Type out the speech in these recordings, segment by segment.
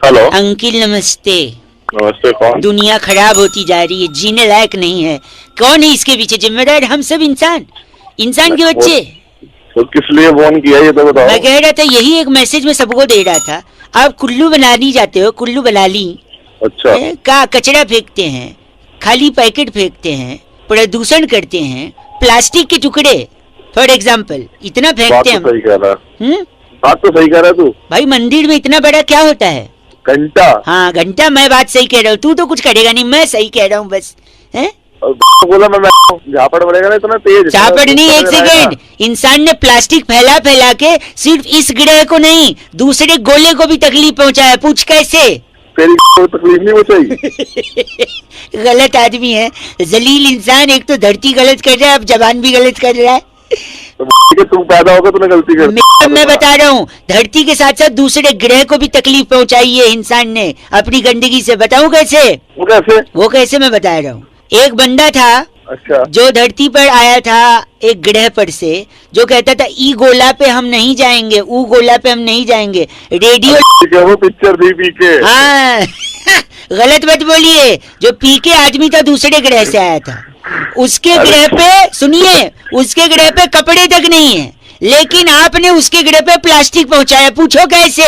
Hello uncle नमस्ते। नमस्ते, कौन? दुनिया खराब होती जा रही है, जीने लायक नहीं है। कौन है इसके पीछे जिम्मेदार? हम सब इंसान के बच्चे। तो किस लिए फोन किया ये तो बताओ। मैं कह रहा था, यही एक मैसेज में सबको दे रहा था। आप कुल्लू बनानी जाते हो, कुल्लू बनाली अच्छा का कचरा फेंकते हैं, खाली पैकेट फेंकते हैं, प्रदूषण करते हैं, प्लास्टिक के टुकड़े फॉर एग्जाम्पल इतना बात फेंकते तो हैं। सही कह रहा है, बात तो सही कह रहा है तू। भाई मंदिर में इतना बड़ा क्या होता है? घंटा। हाँ घंटा। मैं बात सही कह रहा हूँ, तू तो कुछ करेगा नहीं, मैं सही कह रहा हूँ बस। हैं? बोला मैं झापड़ पड़ेगा ना इतना तेज। झापड़ नहीं, एक सेकेंड। इंसान ने प्लास्टिक फैला फैला के सिर्फ इस ग्रह को नहीं दूसरे गोले को भी तकलीफ पहुंचाया। पूछ कैसे? तेरी को तकलीफ नहीं पहुंचाई। गलत आदमी है, जलील इंसान। एक तो धरती गलत कर रहा है, अब जबान भी गलत कर रहा है। तो तू पैदा होगा तूने गलती कर। मैं बता रहा हूँ, धरती के साथ साथ दूसरे ग्रह को भी तकलीफ पहुंचाई है इंसान ने अपनी गंदगी से। बताऊं कैसे? वो कैसे मैं बता रहा हूँ। एक बंदा था, अच्छा, जो धरती पर आया था एक ग्रह पर से, जो कहता था ई गोला पे हम नहीं जाएंगे, ऊ गोला पे हम नहीं जाएंगे। रेडियो वो पिक्चर थी पीके। हाँ गलत मत बोलिए। जो पीके आदमी था दूसरे ग्रह से आया था। उसके ग्रह पे, सुनिए, उसके ग्रह पे कपड़े तक नहीं है, लेकिन आपने उसके ग्रह पे प्लास्टिक पहुंचाया। पूछो कैसे?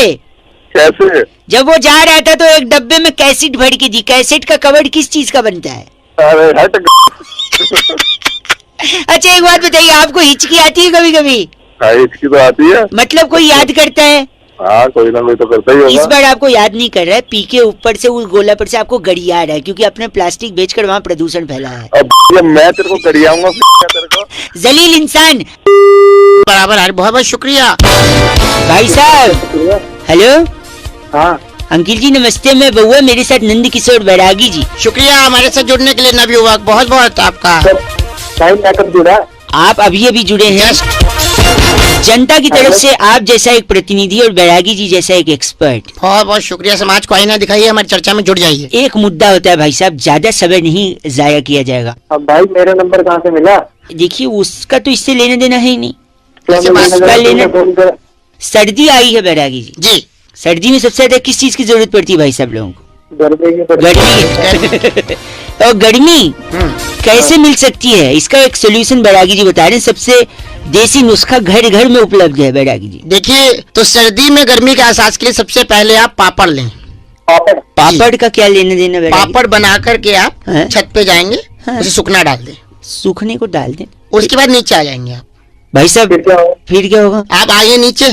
कैसे? जब वो जा रहा था तो एक डब्बे में कैसेट भर के दी। कैसेट का कवर किस चीज का बनता है? अरे हट। अच्छा एक बात बताइए, आपको हिचकी आती है कभी कभी? हाँ हिचकी तो आती है। मतलब कोई याद करता है? हाँ कोई ना कोई तो करता ही होगा। इस बार आपको याद नहीं कर रहा है, पी के ऊपर से उस गोला पर से आपको गड़िया रहा है, क्योंकि आपने प्लास्टिक बेचकर वहाँ प्रदूषण फैला है। अब मैं तेरे को गड़ियाऊंगा तेरे को। जलील इंसान। बराबर है, बहुत बहुत शुक्रिया भाई साहब। हेलो। हाँ अंकिल जी नमस्ते। मैं बउआ, मेरे साथ नंद किशोर बैरागी जी। शुक्रिया हमारे साथ जुड़ने के लिए नवयुवक, बहुत बहुत आपका। जुड़ा। आप अभी जुड़े हैं जनता की तरफ से, आप जैसा एक प्रतिनिधि और बैरागी जी जैसा एक एक्सपर्ट। बहुत बहुत शुक्रिया। समाज को आईना दिखाइए, हमारी चर्चा में जुड़ जाइए। एक मुद्दा होता है भाई साहब, ज्यादा समय नहीं जाया किया जाएगा। अब भाई मेरा नंबर कहाँ से मिला? देखिए उसका तो इससे लेना देना है ही नहीं। सर्दी आई है बैरागी जी। जी। सर्दी में सबसे ज्यादा किस चीज की जरूरत पड़ती है भाई साहब लोगों को? गर्मी। और गर्मी कैसे मिल सकती है, इसका एक सोल्यूशन बैरागी जी बता रहे हैं। सबसे देसी नुस्खा घर घर में उपलब्ध है बैरागी जी। देखिए, तो सर्दी में गर्मी के एहसास के लिए सबसे पहले आप पापड़ लें। पापड़ का क्या लेना देना बैरागी? पापड़ बना करके आप छत पे जाएंगे, उसे सूखना डाल दें। सूखने को डाल दें, उसके बाद नीचे आ जाएंगे आप। भाई साहब फिर क्या होगा? आप आइए नीचे,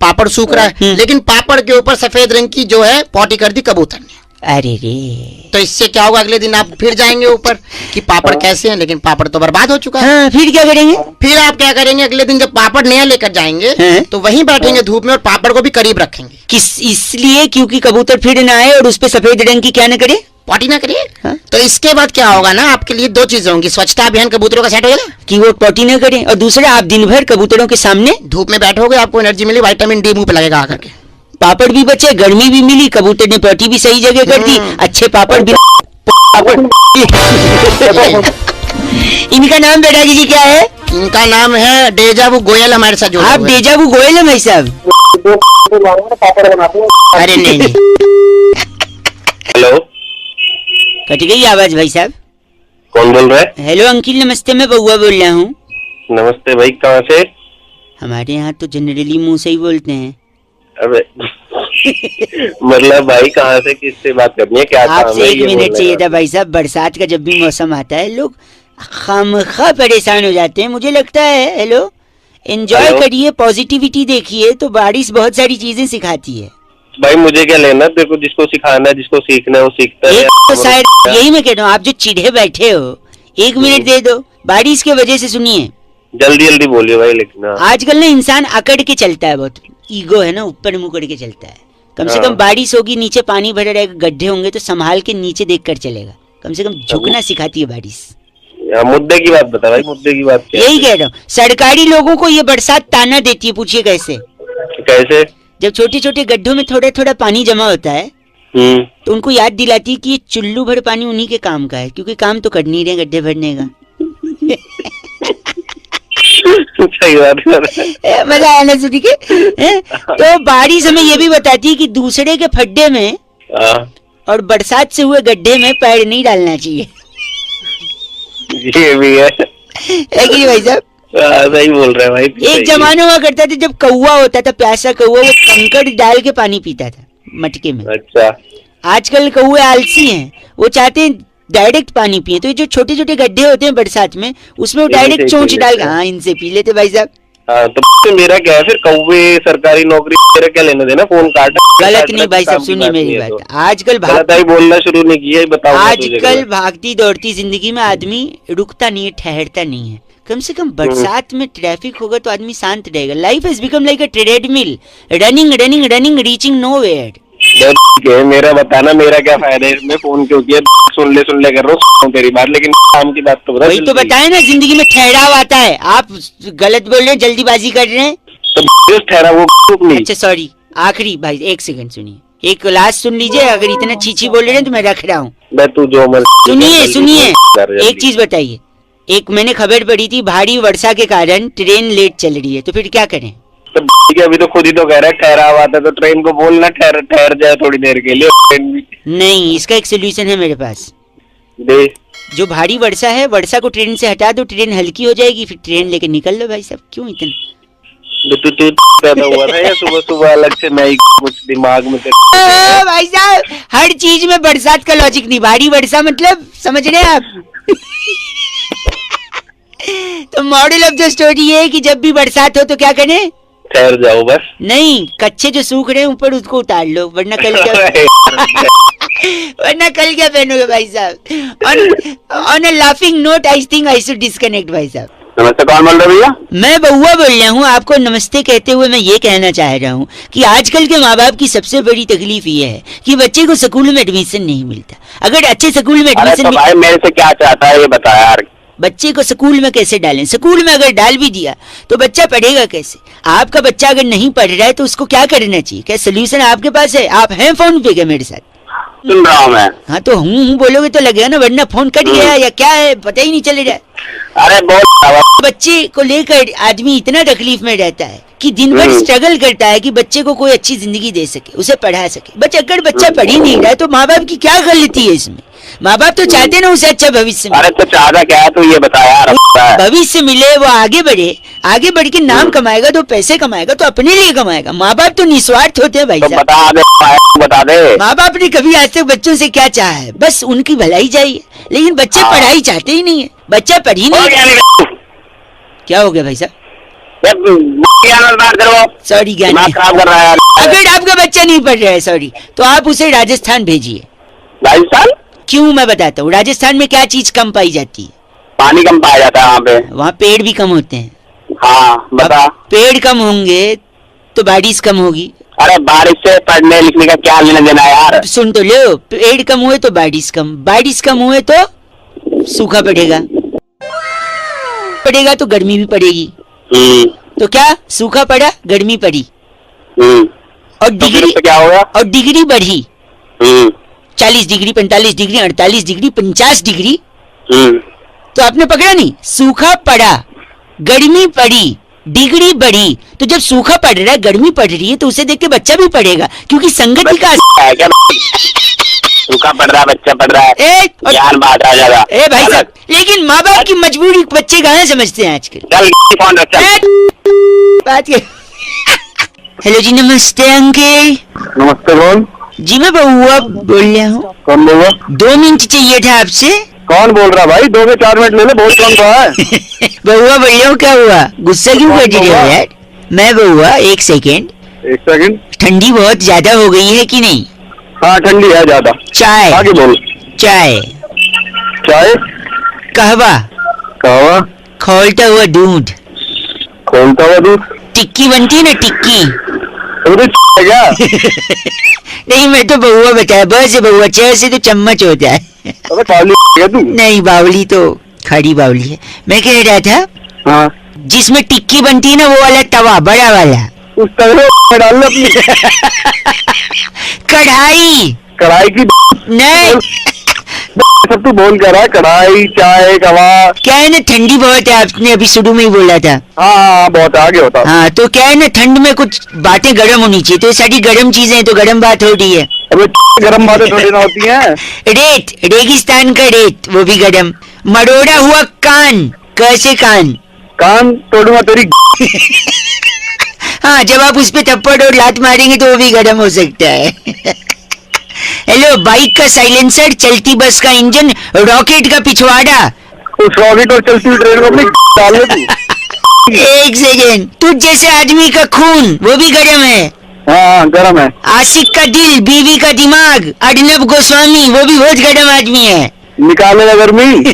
पापड़ सूख रहा है, लेकिन पापड़ के ऊपर सफेद रंग की जो है पॉटी कर दी कबूतर ने। अरे रे, तो इससे क्या होगा, अगले दिन आप फिर जाएंगे ऊपर कि पापड़ कैसे हैं, लेकिन पापड़ तो बर्बाद हो चुका है। हाँ, फिर क्या करेंगे? फिर आप क्या करेंगे, अगले दिन जब पापड़ नया लेकर जाएंगे तो वहीं बैठेंगे धूप में और पापड़ को भी करीब रखेंगे। किस इसलिए? क्योंकि कबूतर फिर ना आए और उस पे सफेद रंग की क्या न करे, पॉटी ना करिए। तो इसके बाद क्या होगा ना, आपके लिए दो चीजें होंगी। स्वच्छता अभियान कबूतरों का सेट हो जाएगा कि वो पॉटी न करें, और दूसरा आप दिन भर कबूतरों के सामने धूप में बैठोगे, आपको एनर्जी मिली, विटामिन डी मुंह पे लगेगा आकर के। पापड़ भी बचे, गर्मी भी मिली, कबूतर ने पॉटी भी सही जगह कर दी, अच्छे पापड़ भी। इनका नाम बैरागी जी क्या है? इनका नाम है डेजावू गोयल। हमारे साथ जुड़े। आप डेजावू गोयल है भाई साहब? अरे नहीं। हेलो, कट गई आवाज भाई साहब। कौन बोल रहा है? हेलो अंकिल नमस्ते, मैं बउआ बोल रहा हूँ। नमस्ते भाई, कहाँ से? हमारे यहाँ तो जनरली मुंह से ही बोलते हैं। अबे मतलब भाई कहाँ से, किससे बात करनी है, क्या? आपसे 1 मिनट चाहिए था भाई साहब। बरसात का जब भी मौसम आता है लोग खामखा परेशान हो जाते हैं, मुझे लगता है। हेलो, एंजॉय करिए, पॉजिटिविटी देखिए, तो बारिश बहुत सारी चीजें सिखाती है। भाई मुझे क्या लेना, देखो जिसको सिखाना है, जिसको सीखना है वो सीखता है। तो शायद यही मैं कह रहा हूँ, आप जो चिढ़े बैठे हो 1 मिनट दे दो। बारिश की वजह से सुनिए, जल्दी जल्दी बोलिए भाई। लेकिन आजकल ना इंसान अकड़ के चलता है, बहुत ईगो है ना, ऊपर मुंह करके चलता है। कम से कम बारिश होगी, नीचे पानी भरा रहेगा, गड्ढे होंगे तो संभाल के नीचे देख कर चलेगा। कम से कम झुकना सिखाती है बारिश। मुद्दे की बात बता भाई, मुद्दे की बात क्या? यही कह रहा हूँ, सरकारी लोगों को ये बरसात ताना देती है। पूछिए कैसे? कैसे? जब छोटे छोटे गड्ढों में थोड़ा थोड़ा पानी जमा होता है तो उनको याद दिलाती है कि ये चुल्लू भर पानी उन्हीं के काम का है, क्योंकि काम तो कर नहीं रहे गड्ढे भरने का। सही बात मजा आया ना सुन के। तो बारिश हमें ये भी बताती है कि दूसरे के फड्डे में हाँ, और बरसात से हुए गड्ढे में पैर नहीं डालना चाहिए। ये भी है कि नहीं भाई साहब? सही बोल रहे हैं भाई। एक जमाना हुआ करता था जब कौवा होता था, प्यासा कौवा, वो कंकड़ डाल के पानी पीता था मटके में। अच्छा, आजकल कौवे आलसी हैं, वो चाहते हैं डायरेक्ट पानी पिए, तो ये जो छोटे छोटे गड्ढे होते हैं बरसात में, उसमें वो डायरेक्ट चोंच डाल, हाँ इनसे पी लेते भाई साहब। हाँ, तो मेरा क्या है फिर, कौवे सरकारी नौकरी मेरा क्या लेना देना, फोन काट। गलत नहीं भाई साहब, सुनिए मेरी बात। आजकल बोलना शुरू नहीं किया, बताओ। आजकल भागती दौड़ती जिंदगी में आदमी रुकता नहीं है, ठहरता नहीं है। कम से कम बरसात में ट्रैफिक होगा तो आदमी शांत रहेगा। Life has become like a treadmill, running running running, reaching nowhere. ठीक है, मेरा बताना, मेरा क्या फायदा है इसमें, फोन क्यों किया? सुन ले कर रहा हूँ तेरी बात, लेकिन काम की बात तो बता। वही तो बताए ना, जिंदगी में ठहराव आता है। आप गलत बोल रहे हैं, जल्दीबाजी कर रहे हैं। तो ठहराव नहीं। अच्छा सॉरी, आखिरी भाई 1 सेकंड सुनिए, एक लास्ट सुन लीजिए। अगर इतना चीची बोल रहे हैं तो मैं रख रहा हूँ। तू जो सुनिए एक चीज बताइए। एक मैंने खबर पढ़ी थी, भारी वर्षा के कारण ट्रेन लेट चल रही है, तो फिर क्या करें? तो अभी तो खुद ही तो कह रहा है ठहराव आता, तो ट्रेन को बोलना ठहर जाए थोड़ी देर के लिए। ट्रेन भी नहीं, इसका एक सोल्यूशन है मेरे पास। दे, जो भारी वर्षा है, वर्षा को ट्रेन से हटा दो, ट्रेन हल्की हो जाएगी, फिर ट्रेन लेके निकल लो भाई साहब। क्यों इतना तू पैदा हुआ था या सुबह सुबह अलग से मैं कुछ दिमाग में भाई साहब, हर चीज में बरसात का लॉजिक नहीं। भारी वर्षा मतलब समझ रहे हैं आप? तो मॉडल ऑफ द स्टोरी ये है कि जब भी बरसात हो तो क्या करें? ठहर जाओ बस। नहीं, कच्चे जो सूख रहे हैं ऊपर उसको उतार लो, वरना कल क्या पहनोगे भाई साहब? On a laughing note I think I should disconnect भाई साहब। नमस्ते, कौन बोल रहे भैया? मैं बउआ बोल रहा हूँ। आपको नमस्ते कहते हुए मैं ये कहना चाह रहा हूँ कि आजकल के माँ बाप की सबसे बड़ी तकलीफ ये है कि बच्चे को स्कूल में एडमिशन नहीं मिलता। अगर अच्छे स्कूल में एडमिशन भाई मेरे से क्या चाहता है ये बता यार। बच्चे को स्कूल में कैसे डालें? स्कूल में अगर डाल भी दिया तो बच्चा पढ़ेगा कैसे? आपका बच्चा अगर नहीं पढ़ रहा है तो उसको क्या करना चाहिए? क्या सोल्यूशन आपके पास है? आप हैं फोन पे क्या मेरे साथ? सुन रहा हूँ मैं। हाँ तो हूँ बोलोगे तो लगेगा ना, वरना फोन कट गया या क्या है पता ही नहीं चल रहा है। अरे बहुत बच्चे को लेकर आदमी इतना तकलीफ में रहता है कि दिन भर स्ट्रगल करता है कि बच्चे को कोई अच्छी जिंदगी दे सके, उसे पढ़ा सके। बट अगर बच्चा पढ़ ही नहीं रहा है तो माँ बाप की क्या गलती है इसमें? माँ बाप तो चाहते ना उसे अच्छा भविष्य मिले। अरे तो चाहता क्या है, तू ये बता यार। भविष्य मिले, वो आगे बढ़े, आगे बढ़ के नाम कमाएगा तो पैसे कमाएगा तो अपने लिए कमाएगा। माँ बाप तो निस्वार्थ होते हैं भाई साहब। बता दे माँ बाप ने कभी आज तक बच्चों से क्या चाहा है? बस उनकी भलाई चाहिए। लेकिन बच्चे पढ़ाई चाहते ही नहीं है, बच्चा पढ़ ही नहीं। क्या हो गया भाई साहब? सॉरी ज्ञान खराब कर रहा है। अगर आपका बच्चा नहीं पढ़ रहा है सॉरी, तो आप उसे राजस्थान भेजिए। राजस्थान क्यों? मैं बताता हूँ। राजस्थान में क्या चीज कम पाई जाती है? पानी कम पाया जाता है वहाँ पे। वहाँ पेड़ भी कम होते हैं। हाँ बता। पेड़ कम होंगे तो बारिश कम होगी। अरे बारिश से पढ़ने लिखने का क्या लेना देना यार? सुन तो लो, पेड़ कम हुए तो बारिश कम, बारिश कम हुए तो सूखा पड़ेगा, तो गर्मी भी पड़ेगी। तो क्या सूखा पड़ा, गर्मी पड़ी, और डिग्री तो क्या होगा? और डिग्री बढ़ी। 40 डिग्री, 45 डिग्री, 48 डिग्री, 50 डिग्री। तो आपने पकड़ा नहीं? सूखा पड़ा, गर्मी पड़ी, डिग्री बढ़ी। तो जब सूखा पड़ रहा है, गर्मी पड़ रही है, तो उसे देख के बच्चा भी पढ़ेगा, क्योंकि संगति का सूखा पड़ रहा है, बच्चा पढ़ रहा है, ज्ञान बात आ जाएगा। भाई साहब, लेकिन माँ बाप की मजबूरी बच्चे कहाँ समझते हैं आजकल? फोन बात के हेलो जी, नमस्ते अंकल। नमस्ते, कौन? जी मैं बउआ बोल रहा हूँ। कौन बोल रहा? 2 मिनट चाहिए था आपसे। कौन बोल रहा भाई? 2 से 4 मिनट ले ले, बहुत कौन कहा है? बउआ बोल रहा हूँ, क्या हुआ? गुस्सा क्यों कर रहे हो यार? मैं बउआ, 1 सेकेंड। ठंडी बहुत ज्यादा हो गई है कि नहीं? हाँ ठंडी है ज्यादा। चाय आगे बोल। चाय कहवा खोलता हुआ दूध। टिक्की बनती है ना, टिक्की। क्या? नहीं मैं तो बउआ बताया, ब से बउआ, च से तो चम्मच होता है। तू? नहीं, बावली तो खड़ी बावली है। मैं कह रहा था, हाँ, जिसमें टिक्की बनती है ना, वो वाला तवा बड़ा वाला, उस तवे डाल लो अपनी। कढ़ाई की नहीं, सब तू बोल कर रहा है। कढ़ाई, चाय, कवा। क्या है ना, ठंडी बहुत है, आपने अभी शुरू में ही बोला था। हाँ बहुत आगे होता। हाँ तो क्या है ना, ठंड में कुछ बातें गर्म होनी चाहिए, तो ये सारी गर्म चीजें तो गर्म बात हो रही है। अबे गरम बातें थोड़ी ना होती हैं। रेत, रेगिस्तान का रेत, वो भी गरम। मरोड़ा हुआ कान, कैसे कान? कान तोड़ूंगा तेरी। हाँ, जब आप उस पे थप्पड़ और लात मारेंगे तो वो भी गरम हो सकता है। हेलो, बाइक का साइलेंसर, चलती बस का इंजन, रॉकेट का पिछवाड़ा। उस रॉकेट और चलती हुई ट्रेन को अपनी डाल दे तू। एक सेकेंड, तुझ जैसे आदमी का खून, वो भी गरम है। हाँ गरम है। आशिक का दिल, बीवी का दिमाग, अर्नब गोस्वामी, वो भी बहुत गरम आदमी है। निकालेगा गर्मी।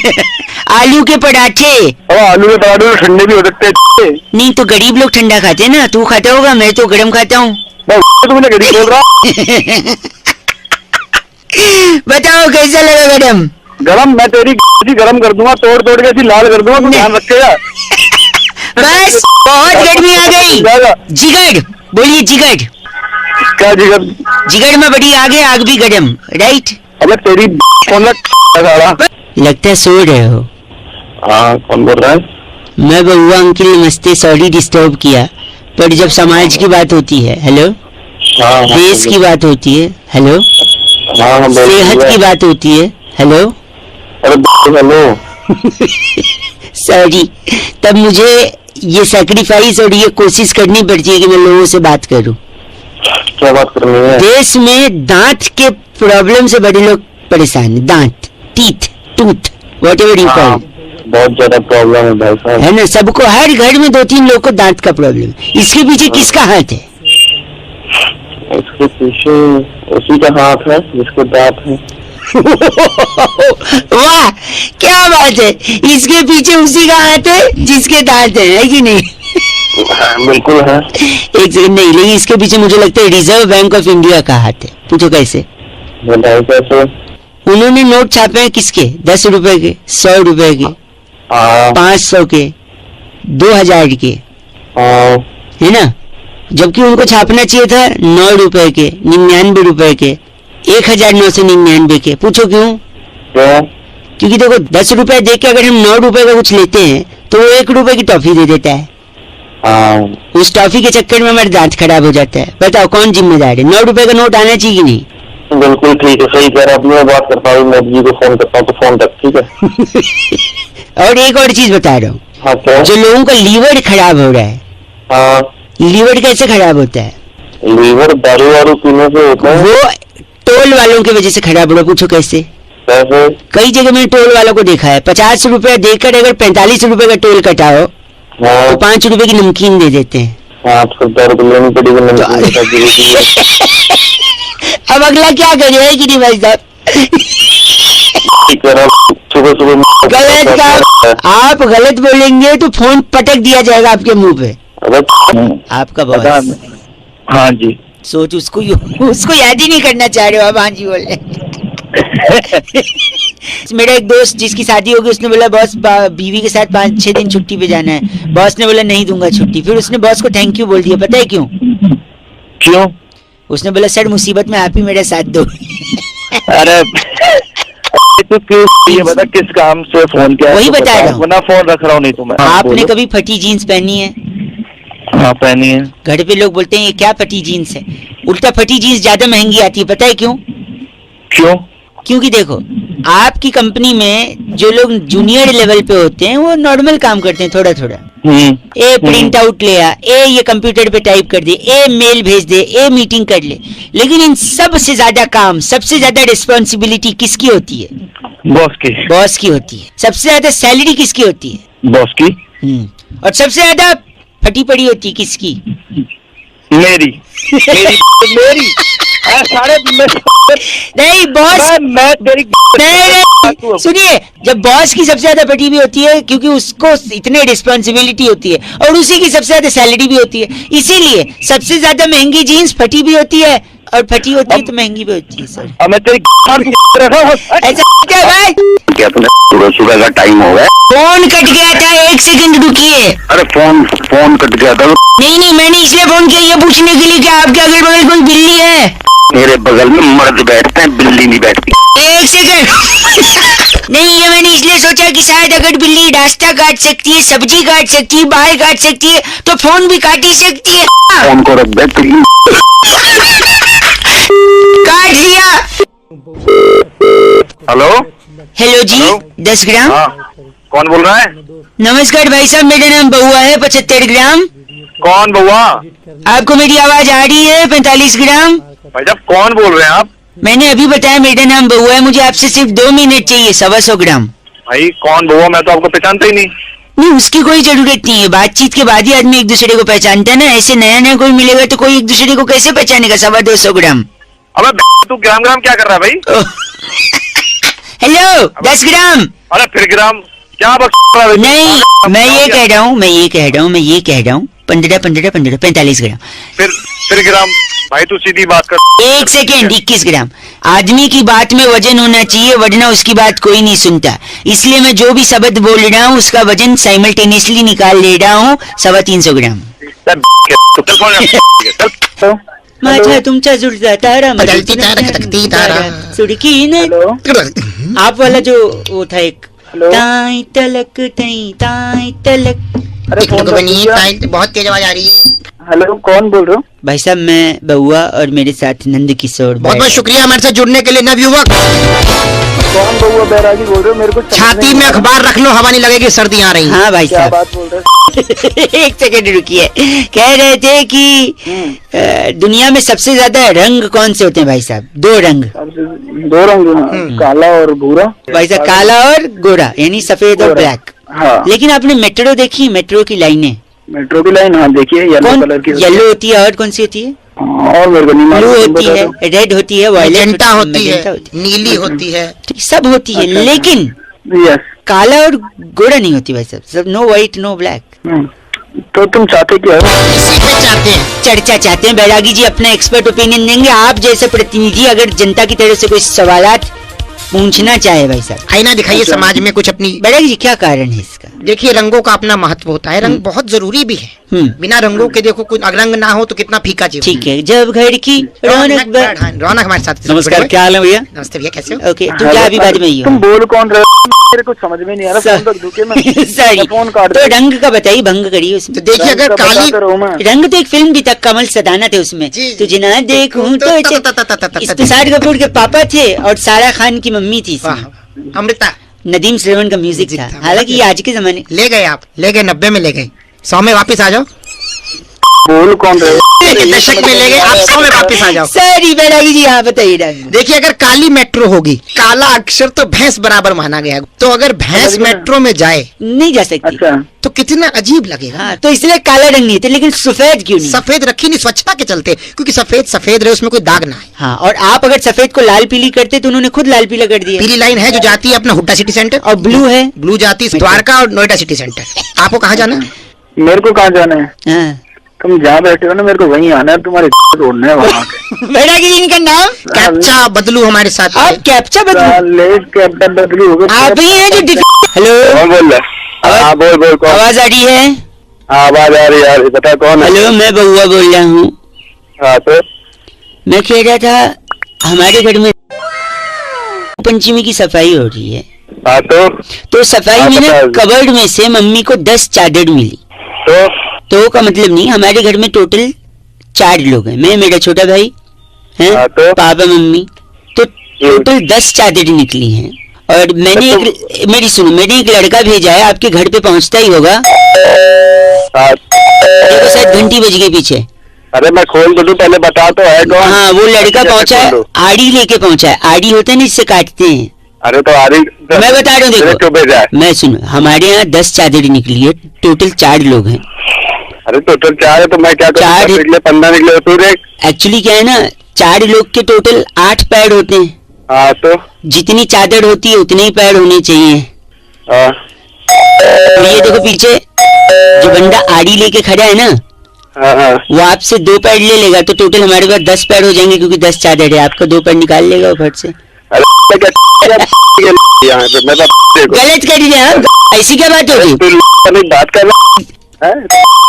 आलू के पराठे। और आलू के पराठे तो ठंडे भी हो सकते हैं। नहीं तो गरीब लोग ठंडा खाते हैं ना, तू खाता होगा, मैं तो गरम खाता हूँ। तू मुझे गरीब बोल रहा। बताओ कैसा लगा गरम? गरम मैं तेरी गरम कर दूंगा, तोड़ तोड़ के ऐसी लाल कर दूंगा, तू ध्यान रखेगा। बस बहुत गर्मी आ गई। जिगर, बोलिए जिगर। क्या जिगर? जिगर में बड़ी आग है, आग भी गरम, राइट? अबे तेरी कौन लगता है सो रहे हो। हाँ कौन बोल रहा है? मैं बउआ अंकिल, नमस्ते, सॉरी डिस्टर्ब किया, पर जब समाज की बात होती है, हेलो, हाँ देश की बात होती है, हेलो, हाँ सेहत की बात होती है, हेलो, अरे हेलो। सॉरी, तब मुझे ये सैक्रिफाइस और ये कोशिश करनी पड़ती है कि मैं लोगों से बात करूं। क्या बात करनी है? देश में दांत के प्रॉब्लम से बड़े लोग परेशान है। दांत, teeth, tooth, what ever you call, बहुत ज्यादा प्रॉब्लम है भाई साहब। है ना? सबको, हर घर में 2-3 लोग को दांत का प्रॉब्लम। इसके पीछे किसका हाथ है? इसके पीछे उसी का हाथ है जिसको दांत है। वाह, क्या बात है, इसके पीछे उसी का हाथ है जिसके दांत है कि नहीं? हाँ, बिल्कुल है। एक सेकंड, नहीं, लेकिन इसके पीछे मुझे लगता है रिजर्व बैंक ऑफ इंडिया का हाथ है। पूछो कैसे? बताओ कैसे? उन्होंने नोट छापे हैं किसके? 10 रुपए के, 100 रुपए के, 500 के, 2000 के, है ना? जबकि उनको छापना चाहिए था 9 रुपए के, 99 रुपए के, 1999 के। पूछो क्यों? क्योंकि देखो, 10 रुपए दे के अगर हम 9 रुपए का कुछ लेते हैं तो वो 1 रुपए की टॉफी दे देता है। उस टॉफी के चक्कर में हमारे दांत खराब हो जाता है। बताओ कौन जिम्मेदार है? 9 रुपए का नोट आना चाहिए कि नहीं? बिल्कुल ठीक है, सही कह रहा। मैं बात करता हूँ, मोदी जी को फोन करता हूँ, तो फोन तक ठीक है। और एक और चीज बता रहा हूँ। हाँ क्या? जो लोगों का लीवर खराब हो रहा है। हाँ, लीवर कैसे खराब होता है? लीवर दारू वारू पीने से होता है। वो टोल वालों की वजह से खराब हो रहा है। पूछो कैसे? कैसे? कई जगह मैंने टोल वालों को देखा है, 50 रुपया देकर अगर 45 रुपए का टोल कटाओ तो 5 रुपए की नमकीन दे देते हैं। हाँ, तो 10 रुपए लेनी पड़ेगी। अब अगला क्या करे कि नहीं भाई साहब? सुबह सुबह गलत काम, आप गलत बोलेंगे तो फोन पटक दिया जाएगा आपके मुंह पे। आपका बॉस। हाँ जी। सोच, उसको याद ही नहीं करना चाह रहे हो आप। हाँ जी बोल रहे। मेरा एक दोस्त जिसकी शादी होगी, उसने बोला बॉस बीवी के साथ 5-6 दिन छुट्टी पे जाना है। बॉस ने बोला नहीं दूंगा छुट्टी। फिर उसने बॉस को थैंक यू बोल दिया। पता है क्यों? क्यों? उसने बोला सर मुसीबत में आप ही मेरा साथ दो। अरे तो क्यों, ये बता किस काम से फोन किया? वही बता रहा हूँ। वरना फोन रख रहा हूँ नहीं तो मैं। आपने कभी फटी जीन्स पहनी है? हाँ पहनी है। घर पे लोग बोलते हैं ये क्या फटी जीन्स है। उल्टा फटी जीन्स ज्यादा महंगी आती है। पता है क्यों? क्यों? क्योंकि देखो, आपकी कंपनी में जो लोग जूनियर लेवल पे होते हैं वो नॉर्मल काम करते हैं, थोड़ा थोड़ा। ए प्रिंट आउट ले आ, ए ये कंप्यूटर पे टाइप कर दे, ए मेल भेज दे, ए मीटिंग कर ले। लेकिन इन सब से ज्यादा काम, सबसे ज्यादा रिस्पॉन्सिबिलिटी किसकी होती है? बॉस की। बॉस की होती है। सबसे ज्यादा सैलरी किसकी होती है? बॉस की। और सबसे ज्यादा फटी पड़ी होती है किसकी? मेरी। मेरी सारे नहीं बॉस, मैं तेरी नहीं, सुनिए, जब बॉस की सबसे ज्यादा फटी भी होती है क्योंकि उसको इतने रिस्पॉन्सिबिलिटी होती है और उसी की सबसे ज्यादा सैलरी भी होती है, इसीलिए सबसे ज्यादा महंगी जीन्स फटी भी होती है और फटी होती है तो महंगी भी होती है। सर मैं तेरी ऐसा क्या भाई? क्या तुम्हें सुबह का टाइम हो गया? फोन कट गया था, 1 सेकंड रुकिए। अरे फोन कट गया था। नहीं, मैंने इसलिए फोन किया ये पूछने के लिए कि आपके अगल बगल कोई बिल्ली है? मेरे बगल में मर्द बैठते हैं, बिल्ली नहीं बैठती। 1 सेकंड। नहीं, ये मैंने इसलिए सोचा कि शायद अगर बिल्ली रास्ता काट सकती है, सब्जी काट सकती है, बाल काट सकती है तो फोन भी काट ही सकती है। फोन को रख दे। काट हेलो हेलो जी, हेलो? 10 ग्राम। हाँ, कौन बोल रहा है? नमस्कार भाई साहब, मेरा नाम बउआ है, 75 ग्राम। कौन बउआ? आपको मेरी आवाज आ रही है? 45 ग्राम। भाई साहब कौन बोल रहे हैं आप? मैंने अभी बताया मेरा नाम बउआ है, मुझे आपसे सिर्फ 2 मिनट चाहिए, 125 ग्राम। भाई कौन बउआ? मैं तो आपको पहचानता ही नहीं। नहीं, उसकी कोई जरूरत नहीं है, बातचीत के बाद ही आदमी एक दूसरे को पहचानता है ना। ऐसे नया नया कोई मिलेगा तो कोई एक दूसरे को कैसे पहचानेगा? 225 ग्राम। अबे तू ग्राम ग्राम क्या कर रहा है भाई? हेलो, 10 ग्राम। अरे फिर ग्राम क्या बक रहा है? नहीं, मैं ये कह रहा हूँ 15 15 15 45 ग्राम। फिर ग्राम। भाई तू सीधी बात कर। 1 सेकेंड, 21 ग्राम। आदमी की बात में वजन होना चाहिए, वरना उसकी बात कोई नहीं सुनता। इसलिए मैं जो भी शब्द बोल रहा हूँ उसका वजन साइमल्टेनियसली निकाल ले रहा हूँ, 325 ग्राम। माझा तुमचा जुळता तारा बदलती तारा खटकती तारा। सुड़की ने आप वाला जो वो था एक, ताई तलक ताई तलक। अरे फोन को बनी बहुत तेज आवाज आ रही है। हेलो, कौन बोल रहे हो? भाई साहब, मैं बउआ और मेरे साथ नंद किशोर। बहुत बहुत शुक्रिया हमारे साथ जुड़ने के लिए नवयुवक। कौन बउआ बैरागी बोल रहे हो? मेरे को छाती में अखबार रख लो, हवा नहीं लगेगी, सर्दी आ रही है। हाँ भाई क्या साहब, बात बोल रहे हो? 1 सेकेंड रुकिए। कह रहे थे कि दुनिया में सबसे ज्यादा रंग कौन से होते हैं भाई साहब? 2 रंग। 2 रंग, काला और भूरा। भाई साहब, काला और गोरा, यानी सफेद और ब्लैक। हाँ, लेकिन आपने मेट्रो देखी? मेट्रो की लाइनें मेट्रो की लाइन, हाँ देखिए, येलो कौन? कलर की। येलो होती है, और कौन सी होती है? और मेरे को नहीं ब्लू मालूम, तुम होती बता है, दो। रेड होती है, वायलेट मैजेंटा होती है, मैजेंटा नीली होती है। सब होती है, अच्छा, लेकिन यस। काला और गोरा नहीं होती भाई साहब। सब नो व्हाइट नो ब्लैक। तो तुम चाहते क्या हो? इसी पे चाहते हैं। चर्चा चाहते हैं। बैरागी जी अपना एक्सपर्ट ओपिनियन देंगे। आप जैसे प्रतिनिधि अगर जनता की तरफ से कोई सवालात पूछना चाहे भाई साहब। आईना दिखाइए अच्छा। समाज में कुछ अपनी। बैरागी जी, क्या कारण है इसका? देखिए, रंगों का अपना महत्व होता है, रंग बहुत जरूरी भी है। बिना रंगों के देखो, कुछ रंग ना हो तो कितना फीका जीवन। ठीक है, जब घर की रौनक रौनक हमारे साथ। नमस्कार, क्या हाल है भैया? नमस्ते भैया, कैसे हो? ओके, तू क्या अभी बाद में ही तुम हो? बोल कौन रहे हो? मेरे कुछ समझ में नहीं आ रहा। फोन रख दूं क्या मैं? सॉरी, फोन काट तो दे। रंग का बताइए, भंग करिए उसमें। तो देखिए, अगर काली रंग तो एक फिल्म भी था, कमल सदाना थे उसमें। जी। तुझे ना देखूं तो इस तुषार कपूर के पापा थे और सारा खान की मम्मी थी इसमें। वाह, अमृता। नदीम श्रवण का म्यूजिक था। हालांकि ये आज के जमाने। ले गए आप, ले गए 90 में, ले गए 100 में वापिस आ जाओ। बोल कौन रहे हो? दशक में ले गए आप, 100 में वापिस आ जाओ। सॉरी बैरागी जी, हाँ बताइए रंग। देखिए, अगर काली मेट्रो होगी, काला अक्षर तो भैंस बराबर माना गया है, तो अगर भैंस मेट्रो में जाए नहीं जा सकती। अच्छा, तो कितना अजीब लगेगा। हाँ, तो इसलिए काला रंग नहीं थे, लेकिन सफेद क्यों नहीं? सफेद रखी नहीं, स्वच्छता के चलते, क्योंकि सफेद सफेद रहे, उसमें कोई दाग ना आए। हाँ, और आप अगर सफेद को लाल पीली करते तो उन्होंने खुद लाल पीला कर दिया। पीली लाइन है जो जाती है अपना हुड्डा सिटी सेंटर, और ब्लू है? ब्लू जाती है द्वारका और नोएडा सिटी सेंटर। आपको कहाँ जाना है? मेरे को कहाँ जाना है? हाँ। तुम जहाँ बैठे हो ना, मेरे को वहीं आना है। तुम्हारे तोड़ना है वहाँ के। बैरागी जी, इनका नाम? कैप्चा बदलू हमारे साथ है। आप कैप्चा बदलू? लेट कैप्टन बदली हो गई। आप ही हैं जो हेलो, कौन बोल रहा है? हाँ बोल कौन? आवाज आ रही है? हाँ, आवाज आ रही है यार, बता कौन है? हेलो, मैं बउआ बोल रहा हूँ। हाँ, तो मैं कह रहा था हमारे घर में पंचमी की सफाई हो रही है। हाँ, तो सफाई में ना कबर्ड में से मम्मी को 10 चादर मिली। तो का मतलब नहीं, हमारे घर में टोटल 4 लोग हैं। मैं, मेरा छोटा भाई है, हाँ, तो? पापा मम्मी, तो टोटल 10 चादर निकली हैं। और मैंने मेरी सुनो, मैंने एक लड़का भेजा है, आपके घर पे पहुंचता ही होगा। हाँ, देखो शायद घंटी बज गई पीछे। अरे मैं खोल तो दूं, पहले बता तो है कौन? हाँ, वो लड़का पहुंचा है, आड़ी लेके पहुंचा है। आड़ी होता है ना, इससे काटते हैं। अरे तो आ रही, मैं बता रहा हूँ, देखो क्यों भेजा है? मैं सुनो, हमारे यहाँ 10 चादर निकली है, टोटल 4 लोग हैं। अरे टोटल 4 है, तो मैं क्या चार करूँ? निकले 15 निकले तो तू देख। एक्चुअली क्या है ना, 4 लोग के टोटल 8 पैड होते हैं। हाँ, तो जितनी चादर होती है उतने ही पैड होने चाहिए। हाँ, तो ये देखो पीछे जो बंदा आड़ी लेके खड़ा है ना, हाँ, हाँ। वो आपसे 2 पैड ले लेगा, तो टोटल हमारे पास 10 पैड हो जाएंगे, क्योंकि 10 चादर है। आपका 2 पैड निकाल लेगा वो फट से। अरे यहाँ पे मैं तो गलत कर दिया। ऐसी क्या बात होगी? तू बात कर रहा है?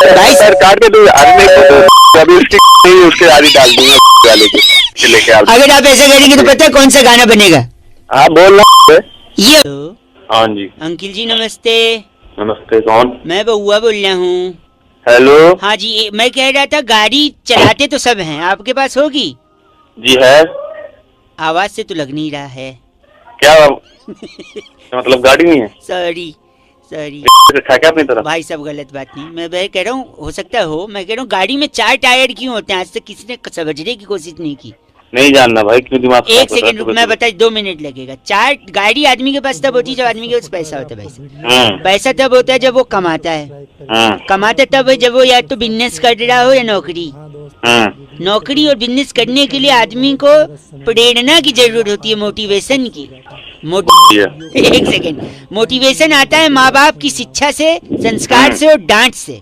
भाई सर काट के तू आदमी को अभी उसके आदि डाल दूंगा वाले के लेके आ। अगर आप ऐसा करेंगे तो पता है कौन सा गाना बनेगा? हाँ, बोल रहा है। ये हाँ जी, अंकिल जी नमस्ते। नमस्ते, कौन? मैं बउआ बोल रहा हूँ। हेलो। हाँ जी, मैं कह रहा था गाड़ी चलाते तो सब हैं, आपके पास होगी? जी है। आवाज से तो लग नहीं रहा है। क्या मतलब गाड़ी नहीं है? सॉरी सॉरी था क्या अपनी तरफ? भाई साहब गलत बात नहीं, मैं कह रहा हूँ हो सकता हो, मैं कह रहा हूँ गाड़ी में 4 टायर क्यों होते हैं? आज तक किसी ने समझने की कोशिश नहीं की। नहीं जानना भाई, क्यों दिमाग खराब एक कर रहा है सेकंड रुक, सुबह मैं सुबह? बता, 2 मिनट लगेगा। 4 गाड़ी आदमी के पास तब होती है जब आदमी के पास पैसा होता है भाई साहब। पैसा तब होता है जब वो कमाता है। कमाता तब है जब वो या तो बिजनेस कर रहा हो या नौकरी। नौकरी और बिजनेस करने के लिए आदमी को प्रेरणा की जरूरत होती है, मोटिवेशन की। एक सेकेंड, मोटिवेशन आता है माँ बाप की शिक्षा से, संस्कार से और डांट से।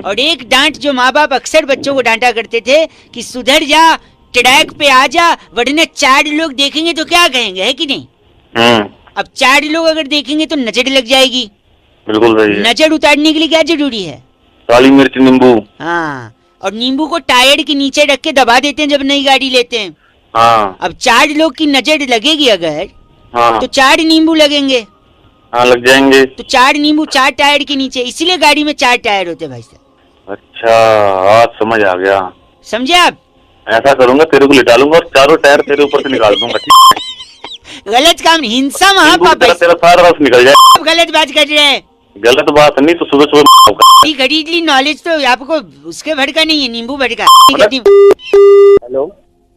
और एक डांट जो माँ बाप अक्सर बच्चों को डांटा करते थे कि सुधर जा, ट्रैक पे आ जा, वरना 4 लोग देखेंगे तो क्या कहेंगे, है कि नहीं? अब 4 लोग अगर देखेंगे तो नजर लग जाएगी। बिल्कुल सही है। नजर उतारने के लिए क्या जरूरी है? काली मिर्च, नींबू। हाँ, और नींबू को टायर के नीचे रख के दबा देते हैं जब नई गाड़ी लेते हैं। हाँ। अब 4 लोग की नजर लगेगी अगर, हाँ। तो 4 नींबू लगेंगे। हाँ, लग जाएंगे। तो 4 नींबू 4 टायर के नीचे, इसीलिए गाड़ी में 4 टायर होते हैं भाई साहब। अच्छा, आज समझ आ गया। समझे आप? ऐसा करूंगा, तेरे को लिटा लूंगा और 4 टायर तेरे ऊपर से निकाल दूंगा। गलत काम, हिंसा महापाप। तेरा सारा रस निकल जाए। गलत बात कर रहे हैं। गलत बात नहीं तो सुबह सुबह खरीद ली नॉलेज, तो आपको उसके भड़का नहीं है, नींबू भड़का। हेलो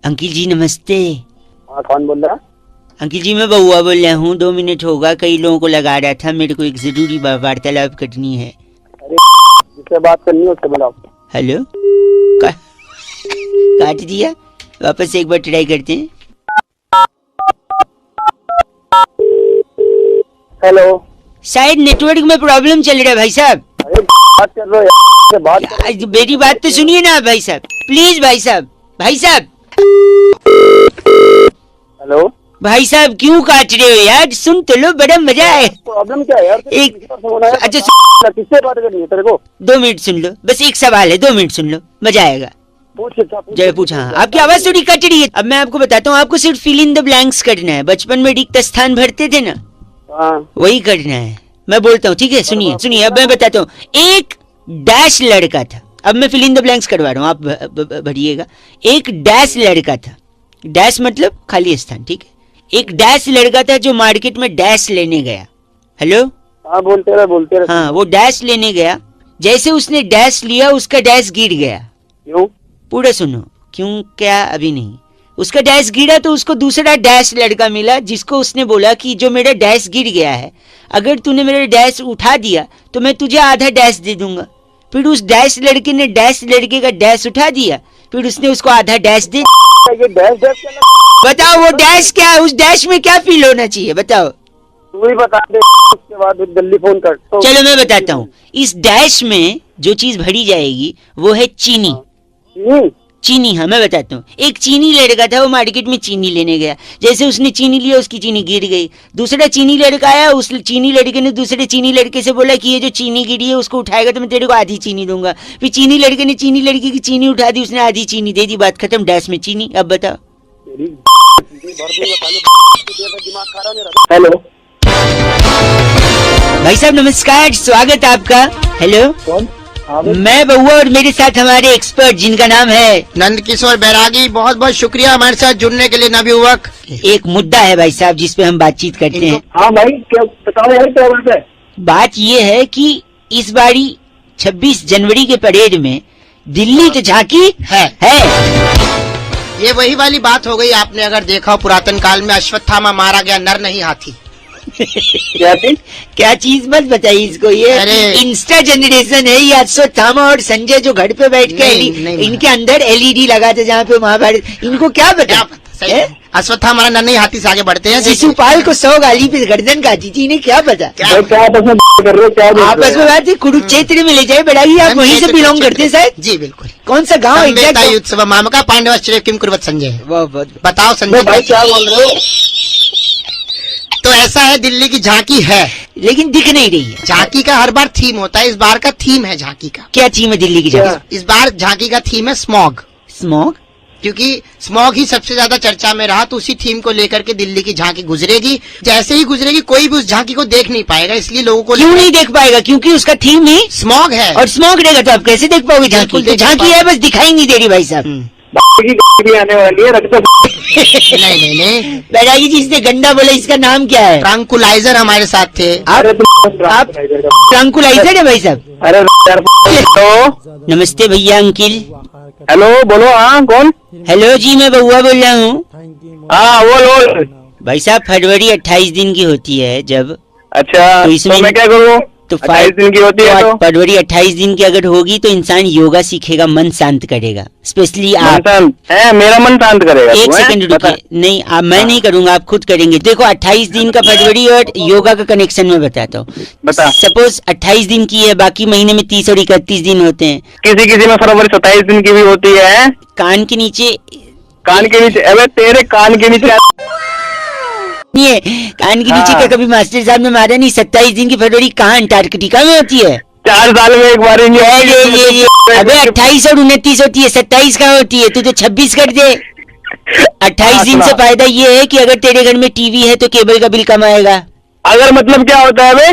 अंकिल जी नमस्ते। हाँ, कौन बोल रहा? अंकिल जी मैं बउआ बोल रहा हूँ। 2 मिनट होगा, कई लोगों को लगा रहा था, मेरे को एक जरूरी वार्तालाप करनी है। अरे जिससे बात करनी है उससे बुलाओ। हेलो, काट दिया, वापस एक बार ट्राई करते हैं। हेलो, शायद नेटवर्क में प्रॉब्लम चल रहा है भाई साहब। अरे बात कर रहे हो यार, मेरी बात तो सुनिए ना भाई साहब, प्लीज भाई साहब। भाई साहब, हेलो भाई साहब क्यों काट रहे हो यार? सुन तो लो, बड़ा मजा है। प्रॉब्लम क्या है यार? एक अच्छा किससे बात करनी है तेरे को? 2 मिनट सुन लो, बस एक सवाल है, 2 मिनट सुन लो, मजा आएगा। जय पूछा। हाँ, आपकी आवाज थोड़ी कट रही है। अब मैं आपको बताता हूँ, आपको सिर्फ फिल इन द ब्लैंक्स करना है। बचपन में रिक्त स्थान भरते थे ना, वही करना है। मैं बोलता हूँ, ठीक है? सुनिए सुनिए, अब मैं बताता हूँ। एक डैश लड़का था, अब मैं फिल इन द ब्लैंक्स करवा रहा हूँ, आप भरिएगा। एक डैश लड़का था, डैश मतलब खाली स्थान, ठीक है? एक डैश लड़का था जो मार्केट में डैश लेने गया। हेलो, हाँ बोलते रहे। हाँ, वो डैश लेने गया। जैसे उसने डैश लिया, उसका डैश गिर गया। क्यों? पूरा सुनो, क्यों क्या अभी नहीं। उसका डैश गिरा तो उसको दूसरा डैश लड़का मिला, जिसको उसने बोला कि जो मेरा डैश गिर गया है, अगर तूने मेरा डैश उठा दिया तो मैं तुझे आधा डैश दे दूंगा। फिर उस डैश लड़के ने डैश लड़के का डैश उठा दिया, फिर उसने उसको आधा डैश दे। ये डैश बताओ वो डैश क्या है? उस डैश में क्या फील होना चाहिए बताओ? तू ही बता दे, उसके बाद जल्दी फोन कर। तो चलो मैं बताता हूँ। इस डैश में जो चीज भरी जाएगी वो है चीनी। चीनी, हाँ मैं बताता हूँ। एक चीनी लड़का था, वो मार्केट में चीनी लेने गया। जैसे उसने चीनी लिया, उसकी चीनी गिर गई। दूसरा चीनी लड़का आया, उस चीनी लड़के ने दूसरे चीनी लड़के से बोला कि ये जो चीनी गिरी है उसको उठाएगा तो मैं तेरे को आधी चीनी दूंगा। फिर चीनी लड़के ने चीनी लड़के की चीनी उठा दी, उसने आधी चीनी दे दी, बात खत्म, डैश में चीनी। अब बताओ। हेलो भाई साहब नमस्कार, स्वागत है आपका। हेलो, कौन? मैं बउआ और मेरे साथ हमारे एक्सपर्ट जिनका नाम है नंद किशोर बैरागी। बहुत बहुत शुक्रिया हमारे साथ जुड़ने के लिए नवयुवक। एक मुद्दा है भाई साहब जिस पे हम बातचीत करते हैं। हाँ भाई, क्या बताओ यार, क्या बात है? बात ये है कि इस बारी 26 जनवरी के परेड में दिल्ली तो झांकी है। है ये वही वाली बात हो गई, आपने अगर देखा हो पुरातन काल में अश्वत्थामा मारा गया, नर नहीं हाथी। क्या चीज? क्या चीज मत बताइए इसको, ये अरे इंस्टा जनरेशन है। ये अश्वत्थामा और संजय जो घर पे बैठ के इनके अंदर एलईडी लगा थे जहाँ पे महाभारत, इनको क्या पता? अश्वत्थामा नर नहीं हाथी से आगे बढ़ते हैं। शिशुपाल को 100 गाली पे गर्दन काटी थी, इन्हें क्या पता? क्या आपस में कर रहे हो? क्या आपस में बात है, कुरुक्षेत्र में ले जाए बढ़ाइए। आप वहीं से बिलोंग करते हैं शायद? जी बिल्कुल। कौन सा गाँव है? युत्सव मामका पांडवाश्चर्य किम कुर्वत संजय। बताओ संजय भाई क्या बोल रहे हो? तो ऐसा है, दिल्ली की झांकी है लेकिन दिख नहीं रही है। झांकी का हर बार थीम होता है, इस बार का थीम है झांकी का। क्या थीम है दिल्ली की झांकी? इस बार झांकी का थीम है स्मॉग। स्मॉग? क्योंकि स्मॉग ही सबसे ज्यादा चर्चा में रहा, तो उसी थीम को लेकर के दिल्ली की झांकी गुजरेगी। जैसे ही गुजरेगी कोई भी उस झांकी को देख नहीं पाएगा, इसलिए लोगों को क्यों नहीं देख पाएगा? क्योंकि उसका थीम ही स्मॉग है। और स्मॉग रहेगा तो आप कैसे देख पाओगे झांकी? तो झांकी है, बस दिखाई नहीं दे रही भाई साहब। की भी आने वाली है, रख दो। नहीं बैरागी जी इसने गंदा बोला, इसका नाम क्या है? ट्रंकुलाइजर हमारे साथ थे। आप ट्रंकुलाइजर है भाई साहब? अरे यार, हेलो नमस्ते भैया अंकिल। हेलो, बोलो। हाँ, कौन? हेलो जी, मैं बउआ बोल रहा हूँ। हाँ, बोल। भाई साहब फरवरी 28 दिन की होती है जब, अच्छा, तो इसमें तो मैं क्या करूँ? तो 28 दिन की होती है तो फरवरी 28 दिन की अगर होगी तो इंसान योगा सीखेगा, मन शांत करेगा। स्पेशली मन आप। शांत है, मेरा मन शांत करेगा। एक तू, हैं? सेकंड बता। रुकिए, नहीं आप, मैं नहीं करूंगा, आप खुद करेंगे। देखो 28 दिन का फरवरी और योगा का कनेक्शन मैं बताता हूँ। बता। सपोज 28 दिन की है, बाकी महीने में 30 और 31 दिन होते हैं। किसी में फरवरी 27 दिन की भी होती है। कान के नीचे, कान के नीचे? अबे तेरे कान के नीचे ये कान के नीचे हाँ। का कभी मास्टर साहब ने मारा नहीं। 27 दिन की फरवरी कहाँ अंटार्कटिका में होती है? 4 साल में एक बार ही नहीं ये अबे 28 और 29 होती है, 27 कहाँ होती है? तू तो 26 कर दे। 28 दिन से फायदा ये है कि अगर तेरे घर में टीवी है तो केबल का बिल कम आएगा। अगर मतलब क्या होता है बे?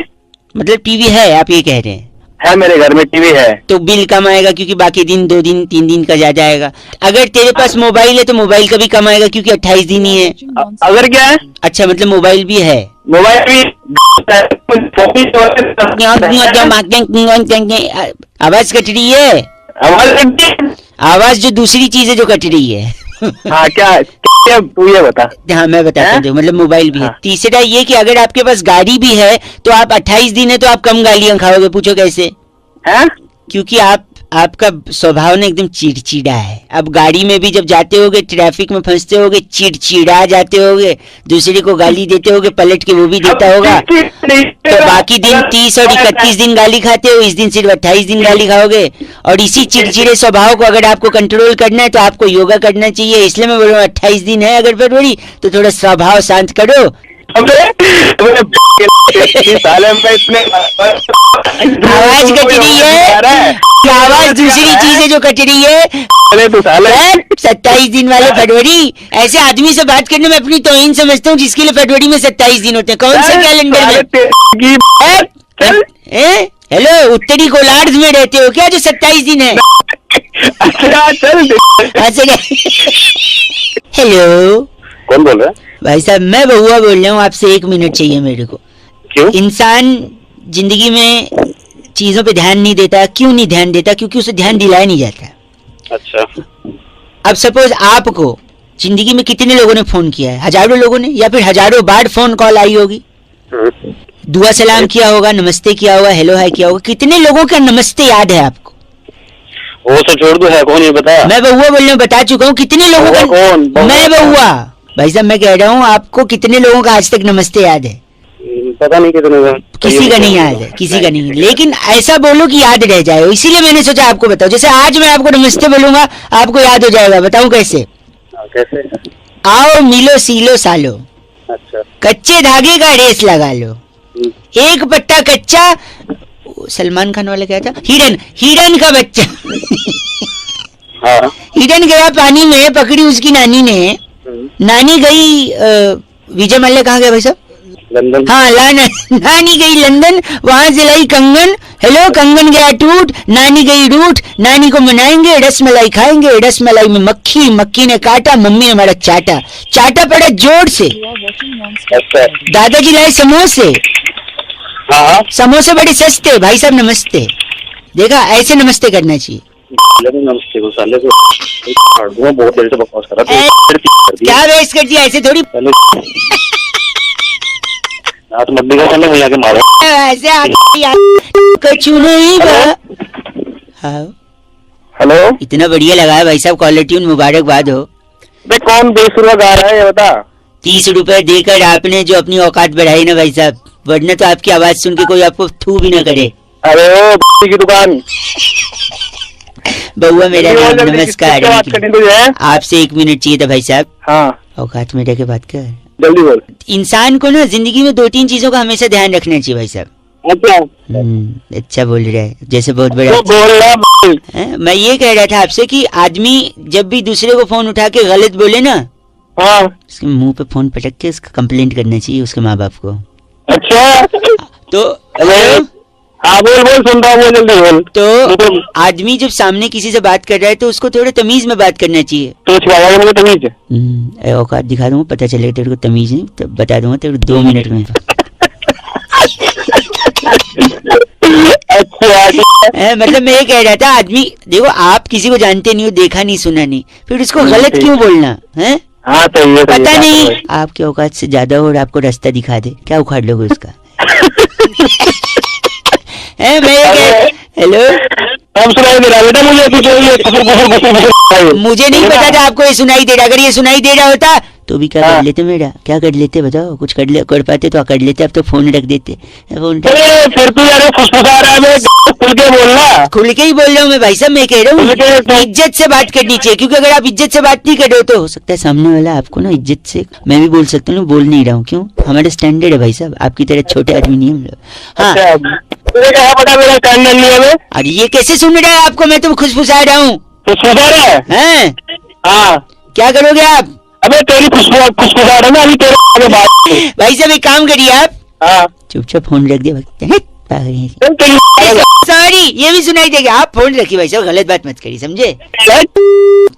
मतलब टीवी है, आप ये कह रहे हैं? है, मेरे घर में टीवी है। तो बिल कम आएगा क्योंकि बाकी दिन 2 दिन 3 दिन का ज्यादा आएगा। अगर तेरे पास मोबाइल है तो मोबाइल का भी कम आएगा क्योंकि 28 दिन ही है। अगर क्या है? अच्छा, मतलब मोबाइल भी है। मोबाइल भी आवाज कट रही है, आवाज जो दूसरी चीज है जो कट रही है। हाँ, क्या तू ये बता। हाँ मैं बताता हूँ, मतलब मोबाइल भी है। हाँ। तीसरा ये कि अगर आपके पास गाड़ी भी है तो आप 28 दिन है तो आप कम गालियां खाओगे। पूछो कैसे? हैं? क्योंकि आपका स्वभाव ना एकदम चिड़चिड़ा है। अब गाड़ी में भी जब जाते होगे, ट्रैफिक में फंसते होगे, चिड़चिड़ा जाते होगे, दूसरे को गाली देते होगे, पलट के वो भी देता होगा। तो बाकी दिन 30 और 31 दिन गाली खाते हो, इस दिन सिर्फ 28 दिन गाली खाओगे। और इसी चिड़चिड़े स्वभाव को अगर आपको कंट्रोल करना है तो आपको योगा करना चाहिए। इसलिए मैं बोल रहा हूँ 28 दिन है अगर फरवरी, तो थोड़ा स्वभाव शांत करो। साले में इतने आवाज कट रही है, आवाज दूसरी चीज है जो कट रही है। अरे तू साले 27 दिन वाले फरवरी, ऐसे आदमी से बात करने में अपनी तौहीन समझता हूँ जिसके लिए फरवरी में 27 दिन होते हैं। कौन से कैलेंडर में? हेलो, उत्तरी गोलार्ध में रहते हो क्या जो 27 दिन है? अच्छा, चल। हेलो, कौन बोल रहा है? भाई साहब मैं बउआ बोल रहा हूँ, आपसे 1 मिनट चाहिए मेरे को। क्यों? इंसान जिंदगी में चीजों पे ध्यान नहीं देता। क्यों नहीं ध्यान देता? क्योंकि उसे ध्यान दिलाया नहीं जाता। अच्छा, अब सपोज आपको जिंदगी में कितने लोगों ने फोन किया है? हजारों लोगों ने, या फिर हजारों बार फोन कॉल आई होगी। दुआ सलाम किया होगा, नमस्ते किया होगा, हेलो हाय किया होगा। कितने लोगों का नमस्ते याद है आपको? वो तो छोड़ दो, है कौन ये बता। मैं बउआ बोलने बता चुका हूँ। कितने लोगों का? कौन? मैं बउआ। भाई साहब मैं कह रहा हूँ, आपको कितने लोगों का आज तक नमस्ते याद है? पता नहीं कितने का। किसी का नहीं याद है, किसी का नहीं। लेकिन ऐसा बोलो कि याद रह जाए, इसीलिए मैंने सोचा आपको बताओ। जैसे आज मैं आपको नमस्ते बोलूंगा, आपको याद हो जाएगा। बताऊं कैसे? कैसे? आओ मिलो सीलो सालो, अच्छा, कच्चे धागे का रेस लगा लो, एक पट्टा कच्चा। सलमान खान वाला क्या था? हिरन का बच्चा। हाँ। हिरन गया पानी में, पकड़ी उसकी नानी ने। नानी गई विजय मल्ल्या कहाँ गया भाई साहब? लंदन। हाँ, नानी गई लंदन, वहां से लाई कंगन। हेलो, कंगन गया टूट, नानी गई रूठ। नानी को मनाएंगे, रसमलाई खाएंगे, रसमलाई में मक्खी, मक्खी ने काटा, मम्मी ने हमारा चाटा, चाटा पड़ा जोर से। अच्छा। दादाजी लाए समोसे, हाँ, समोसे बड़े सस्ते। भाई साहब नमस्ते। देखा, ऐसे नमस्ते करना चाहिए। नमस्ते को साले को बहुत देर से बकवास कर रहा है। क्या वेस्ट कर दिया? ऐसे थोड़ी तो मत दिखा, चलो भैया के मारो। ऐसे कछु नहीं बा। हाँ, हेलो, इतना बढ़िया लगा है भाई साहब, कॉलर ट्यून, मुबारकबाद हो। बे कौन 20 रुपया गा रहा है ये बता। 30 रुपए देकर आपने जो अपनी औकात बढ़ाई ना भाई साहब, वरना तो आपकी आवाज सुन के कोई आपको थू भी ना करे। अरे ओ की दुकान। बउआ मेरा नाम, नमस्कार। बात करनी तुझे? आपसे 1 मिनट चाहिए था भाई साहब। हाँ, औकात में रह के बात कर। जल्दी बोल। इंसान को ना जिंदगी में 2-3 चीजों का हमेशा ध्यान रखना चाहिए भाई साहब। अच्छा, अच्छा बोल रहा है, जैसे बहुत बड़ा। तो बोल रहा है। मैं ये कह रहा था आपसे कि आदमी जब भी दूसरे को फोन उठा के गलत बोले ना, हाँ, उसके मुंह पे फोन पटक के उसका कंप्लेंट करना चाहिए उसके माँ बाप को। अच्छा। तो हेलो, हाँ बोल बोल, सुन रहा हूँ, बोल जल्दी बोल। तो आदमी जब सामने किसी से बात कर रहा है तो उसको थोड़ा तमीज में बात करना चाहिए। तो छिपाएगा मुझे तमीज? औकात दिखा दूंगा, पता चलेगा तेरे को तमीज नहीं, तो बता दूंगा तेरे को 2 मिनट में। अच्छा मतलब मैं ये कह रहा था, आदमी देखो आप किसी को जानते नहीं हो, देखा नहीं सुना नहीं, फिर उसको गलत क्यों बोलना है? हाँ तो ये पता नहीं आपके औकात से ज्यादा हो और आपको रास्ता दिखा दे, क्या उखाड़ लोगे उसका? हेलो, हम सुनाई दे रहा बेटा मुझे नहीं पता था आपको ये सुनाई दे रहा। अगर ये सुनाई दे रहा होता तो भी क्या कर लेते मेरा, क्या कर लेते बताओ? कुछ कर पाते तो कर लेते, अब तो फोन रख देते। फोन फिर तू यार फुसफुसा रहा है, खुल के बोलना। खुल के ही बोल रहा हूँ मैं भाई साहब, मैं कह रहा हूँ इज्जत से बात करनी चाहिए, क्योंकि अगर आप इज्जत से बात नहीं कर रहे हो तो हो सकता है सामने वाला आपको ना इज्जत से, मैं भी बोल सकता हूँ, बोल नहीं रहा हूँ, क्यों? हमारा स्टैंडर्ड है भाई साहब, आपकी तरह छोटे आदमी नहीं हम लोग। हाँ क्या पता मेरा स्टैंडर्ड नहीं है? अरे ये कैसे सुन रहा है आपको? मैं तो खुशफुसा रहा हूँ। फुसफुसा रहा है? हाँ क्या करोगे आप? अबे तेरी खुशबुसा रहा ना अभी तेरे बात। भाई साहब एक काम करिए आप, हाँ चुपचाप फोन रख दिया। सॉरी, ये भी सुनाई देगा। आप फोन रखिए भाई साहब, गलत बात मत करिए, समझे?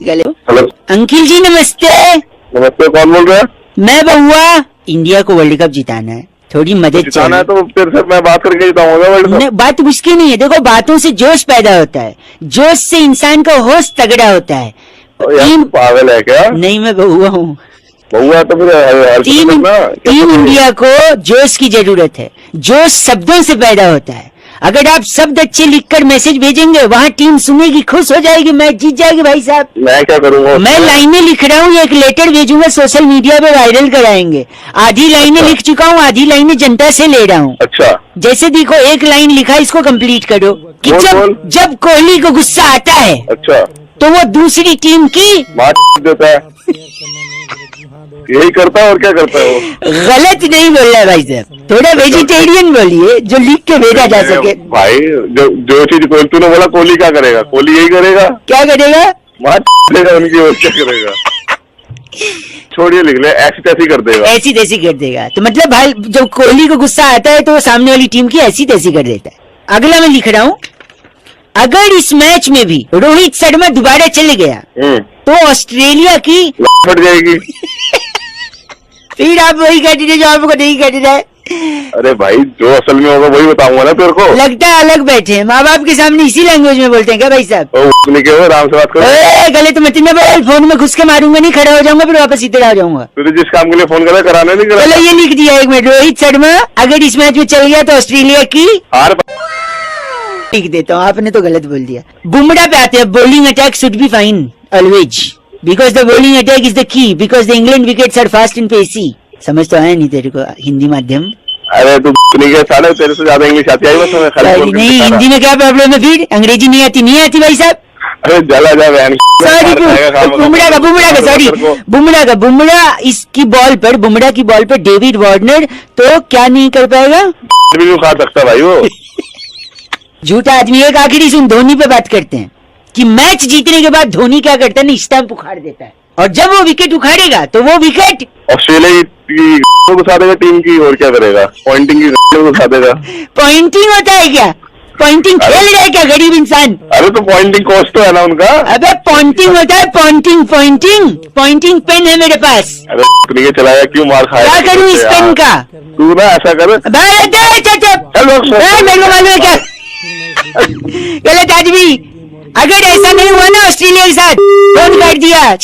हेलो अंकिल जी नमस्ते। नमस्ते, कौन बोल रहा है? मैं बहुआ, इंडिया को वर्ल्ड कप जिताना है, थोड़ी मदद चाहिए। तो तेरे से मैं बात करके जिताऊंगा वर्ल्ड कप। बात मुश्किल नहीं है, देखो बातों से जोश पैदा होता है, जोश से इंसान का होश तगड़ा होता है। पागल है क्या? नहीं मैं बहुआ हूँ। बहुआ तो फिर टीम इंडिया को जोश की जरूरत है, जोश शब्दों से पैदा होता है। अगर आप शब्द अच्छे लिखकर मैसेज भेजेंगे, वहाँ टीम सुनेगी, खुश हो जाएगी, मैच जीत जाएगी। भाई साहब मैं क्या करूँगा? मैं लाइनें लिख रहा हूँ, एक लेटर भेजूंगा, सोशल मीडिया पे वायरल कराएंगे। आधी लाइनें लिख चुका हूँ, आधी लाइनें जनता से ले रहा हूँ। अच्छा जैसे देखो, एक लाइन लिखा, इसको कंप्लीट करो कि जब कोहली को गुस्सा आता है, अच्छा, तो वो दूसरी टीम की बात देता है, यही करता है और क्या करता है वो? गलत नहीं बोल रहा है भाई साहब, थोड़ा वेजिटेरियन बोलिए जो लिख के भेजा जा सके। भाई जो चीज तूने बोला, कोहली क्या करेगा? कोहली यही करेगा। क्या करेगा? देगा उनकी, और क्या करेगा? छोड़िए, लिख ले, ऐसी तैसी कर देगा। ऐसी तैसी कर देगा तो मतलब भाई जब कोहली को गुस्सा आता है तो वो सामने वाली टीम की ऐसी तैसी कर देता है। अगला मैं लिख रहा हूँ, अगर इस मैच में भी रोहित शर्मा दोबारा चले गया तो ऑस्ट्रेलिया की फट जाएगी। फिर आप वही कह दीजिए जो आपको नहीं कहना है। अरे भाई जो असल में होगा वही बताऊंगा ना तेरे को। लगता है अलग बैठे हैं, माँ बाप के सामने इसी लैंग्वेज में बोलते हैं क्या भाई साहब? आराम से बात करो। गलत मत ना बोल, फोन में घुस के मारूंगा नहीं, खड़ा हो जाऊंगा, फिर वापस इधर आ जाऊंगा। तुझे जिस काम के लिए फोन करा कराने नहीं करा। चलो ये लिख दिया, 1 मिनट। रोहित शर्मा अगर इस मैच में चल गया तो ऑस्ट्रेलिया की हार। लिख देता हूँ, आपने तो गलत बोल दिया। बुमराह पे आते हैं, bowling attack should be fine always because the bowling attack is the key, because the England wickets are fast and pacy. समझ तो है नहीं तेरे को हिंदी माध्यम? अरे तू नहीं क्या साले, तेरे से ज्यादा इंग्लिश आती है बस हमें। नहीं हिंदी में क्या प्रॉब्लम है फिर? अंग्रेजी नहीं आती भाई साहब? अरे जला जा बहन। बुमराह इसकी बॉल पर, बुमराह की बॉल पर डेविड वार्नर तो क्या नहीं कर पाएगा? भी खा सकता भाई वो। झूठा आदमी। एक आखिरी सुन, धोनी पे बात करते हैं कि मैच जीतने के बाद धोनी क्या करता है ना, स्टंप उखाड़ देता है, और जब वो विकेट उखाड़ेगा तो वो विकेट ऑस्ट्रेलिया की घुसा देगा टीम की, और क्या करेगा? पॉइंटिंग की घुसा देगा। पॉइंटिंग होता है क्या? पॉइंटिंग खेल रहा है क्या गरीब इंसान? अरे तो पॉइंटिंग कोच तो है ना उनका। अबे पॉइंटिंग होता है, पॉइंटिंग पेन है मेरे पास। अरे नहीं चलाया, क्यों मार खाया? क्या करूँ इस पेन का? तू ना ऐसा कर, मेरे को मालूम है क्या? गलत आदमी। अगर ऐसा नहीं हुआ ना ऑस्ट्रेलिया के साथ, फोन कर दिया।